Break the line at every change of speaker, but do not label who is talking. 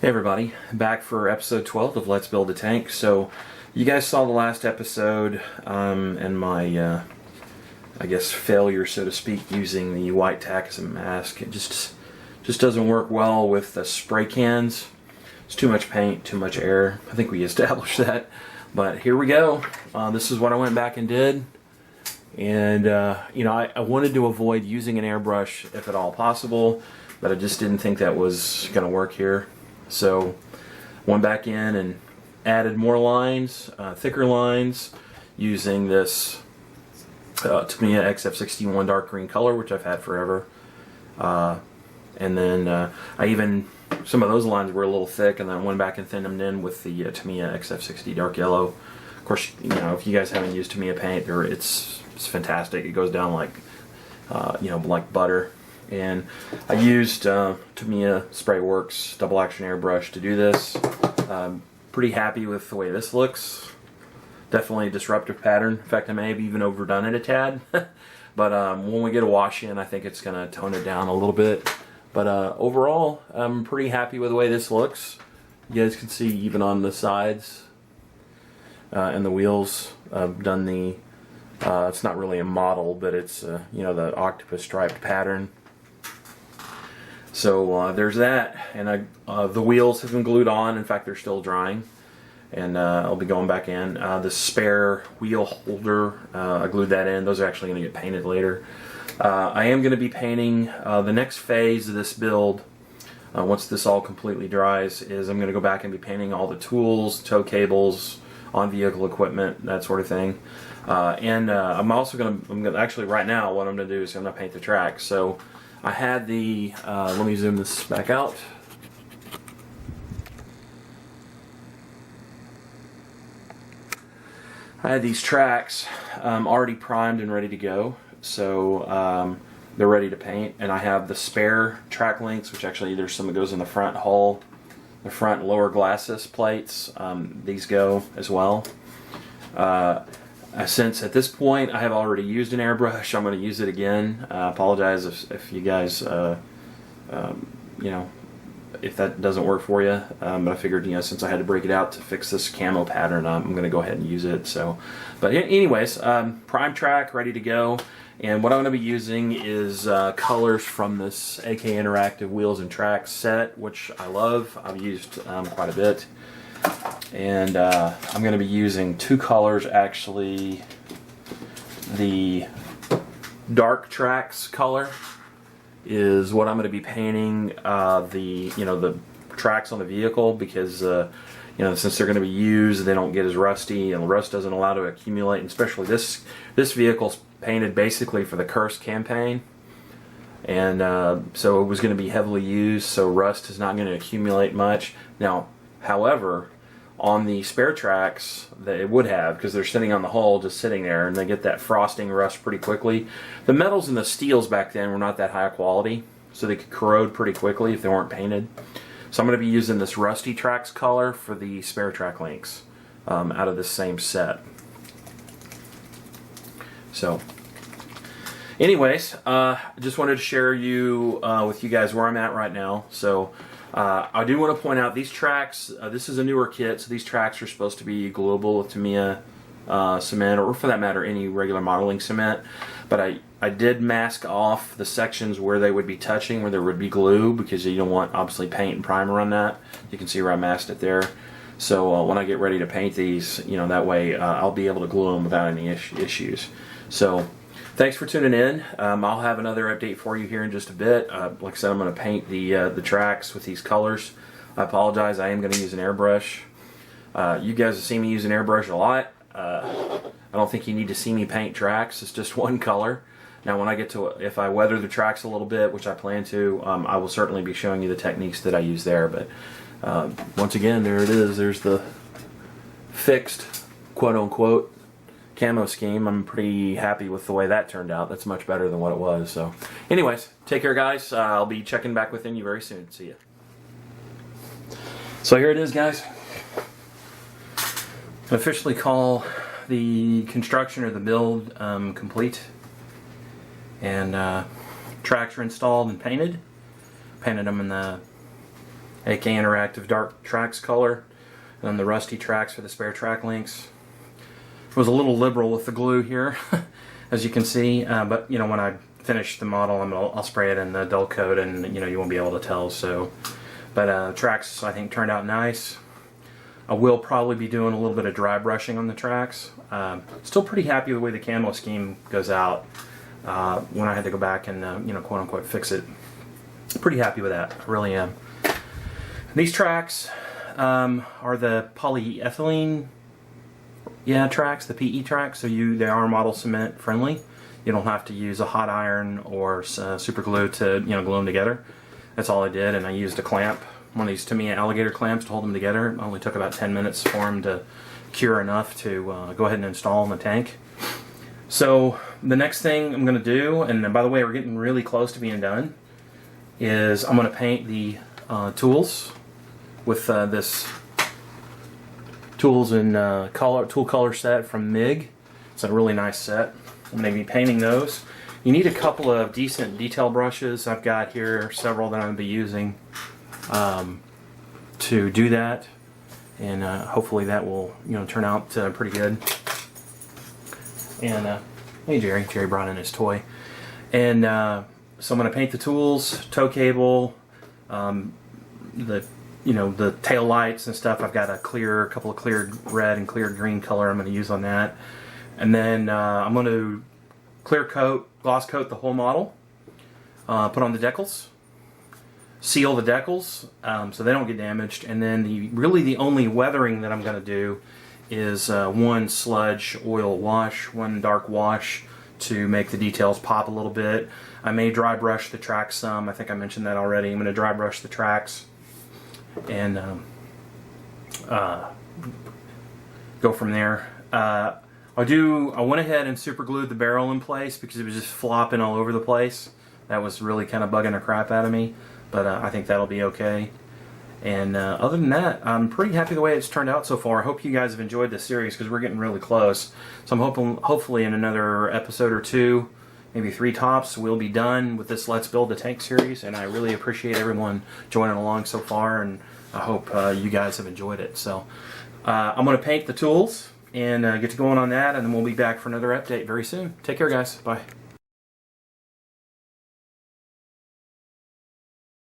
Hey everybody, back for episode 12 of Let's Build a Tank. So you guys saw the last episode and my, I guess, failure, so to speak, using the white tack as a mask. It just doesn't work well with the spray cans. It's too much paint, too much air. I think we established that. But here we go. This is what I went back and did. And, you know, I wanted to avoid using an airbrush if at all possible, but I just didn't think that was going to work here. So went back in and added more lines, thicker lines, using this Tamiya XF61 dark green color, which I've had forever. And then I even, some of those lines were a little thick, and then I went back and thinned them in with the Tamiya XF60 dark yellow. Of course, you know, if you guys haven't used Tamiya paint, it's fantastic. It goes down like, you know, like butter. And I used Tamiya Spray Works double action airbrush to do this. Pretty happy with the way this looks. Definitely a disruptive pattern. In fact, I may have even overdone it a tad. But when we get a wash in, I think it's going to tone it down a little bit. But overall, I'm pretty happy with the way this looks. You guys can see even on the sides and the wheels, I've done the, it's not really a model, but it's, you know, the octopus striped pattern. So there's that, and the wheels have been glued on. In fact, they're still drying, and I'll be going back in. The spare wheel holder, I glued that in. Those are actually going to get painted later. I am going to be painting the next phase of this build. Once this all completely dries, is I'm going to go back and be painting all the tools, tow cables, on-vehicle equipment, that sort of thing. I'm also going to, actually right now, what I'm going to do is I'm going to paint the track. So I had the, let me zoom this back out. I had these tracks already primed and ready to go, so they're ready to paint. And I have the spare track links, which actually there's some that goes in the front hull, the front lower glacis plates. These go as well. Since at this point I have already used an airbrush, I'm going to use it again. I apologize if you guys, you know, if that doesn't work for you. But I figured, you know, since I had to break it out to fix this camo pattern, I'm going to go ahead and use it. So, but anyways, prime track ready to go. And what I'm going to be using is colors from this AK Interactive Wheels and Tracks set, which I love. I've used quite a bit. And I'm going to be using two colors actually. The dark tracks color is what I'm going to be painting the tracks on the vehicle, because you know, since they're going to be used, they don't get as rusty, and the rust doesn't allow to accumulate. And especially this vehicle's painted basically for the Curse campaign, and so it was going to be heavily used, so rust is not going to accumulate much. Now, however, on the spare tracks, that it would have, because they're sitting on the hull, just sitting there, and they get that frosting rust pretty quickly. The metals and the steels back then were not that high quality, so they could corrode pretty quickly if they weren't painted. So I'm going to be using this Rusty Tracks color for the spare track links out of this same set. So, anyways, I just wanted to share with you guys where I'm at right now. So, I do want to point out these tracks, this is a newer kit, so these tracks are supposed to be gluable with Tamiya cement, or for that matter any regular modeling cement. But I did mask off the sections where they would be touching, where there would be glue, because you don't want obviously paint and primer on that. You can see where I masked it there. So when I get ready to paint these, you know, that way I'll be able to glue them without any issues. So thanks for tuning in. I'll have another update for you here in just a bit. Like I said, I'm going to paint the tracks with these colors. I apologize, I am going to use an airbrush. You guys have seen me use an airbrush a lot. I don't think you need to see me paint tracks. It's just one color. Now when I get to, if I weather the tracks a little bit, which I plan to, I will certainly be showing you the techniques that I use there. But once again, there it is. There's the fixed, quote-unquote, camo scheme. I'm pretty happy with the way that turned out. That's much better than what it was. So anyways, take care guys. I'll be checking back within you very soon. See ya. So here it is, guys. I officially call the construction or the build complete, and tracks are installed and painted. Painted them in the AK Interactive Dark Tracks color, and then the rusty tracks for the spare track links. Was a little liberal with the glue here, as you can see, but you know, when I finish the model, I'll spray it in the dull coat, and you know, you won't be able to tell. So, but tracks I think turned out nice. I will probably be doing a little bit of dry brushing on the tracks. Still pretty happy with the way the camo scheme goes out. When I had to go back and you know, quote unquote fix it, pretty happy with that. I really am. These tracks are the polyethylene tracks, the PE tracks. So they are model cement friendly. You don't have to use a hot iron or super glue to, you know, glue them together. That's all I did, and I used a clamp, one of these Tamiya alligator clamps, to hold them together. It only took about 10 minutes for them to cure enough to go ahead and install in the tank. So the next thing I'm going to do, and by the way, we're getting really close to being done, is I'm going to paint the tools with this tools and tool color set from MIG. It's a really nice set. I'm going to be painting those. You need a couple of decent detail brushes. I've got here several that I'm going to be using to do that, and hopefully that will, you know, turn out pretty good. And hey, Jerry brought in his toy, and so I'm going to paint the tools, tow cable, the tail lights and stuff. I've got a couple of clear red and clear green color I'm going to use on that, and then I'm going to gloss coat the whole model, put on the decals, seal the decals so they don't get damaged, and then really the only weathering that I'm going to do is one sludge oil wash, one dark wash to make the details pop a little bit. I may dry brush the tracks some. I think I mentioned that already. I'm going to dry brush the tracks and go from there. I went ahead and super glued the barrel in place because it was just flopping all over the place. That was really kind of bugging the crap out of me, but I think that'll be okay. And other than that, I'm pretty happy the way it's turned out so far. I hope you guys have enjoyed this series because we're getting really close. So I'm hopefully in another episode or two, maybe 3 tops, we'll be done with this Let's Build a Tank series. And I really appreciate everyone joining along so far, and I hope you guys have enjoyed it. So I'm going to paint the tools and get to going on that, and then we'll be back for another update very soon. Take care, guys. Bye.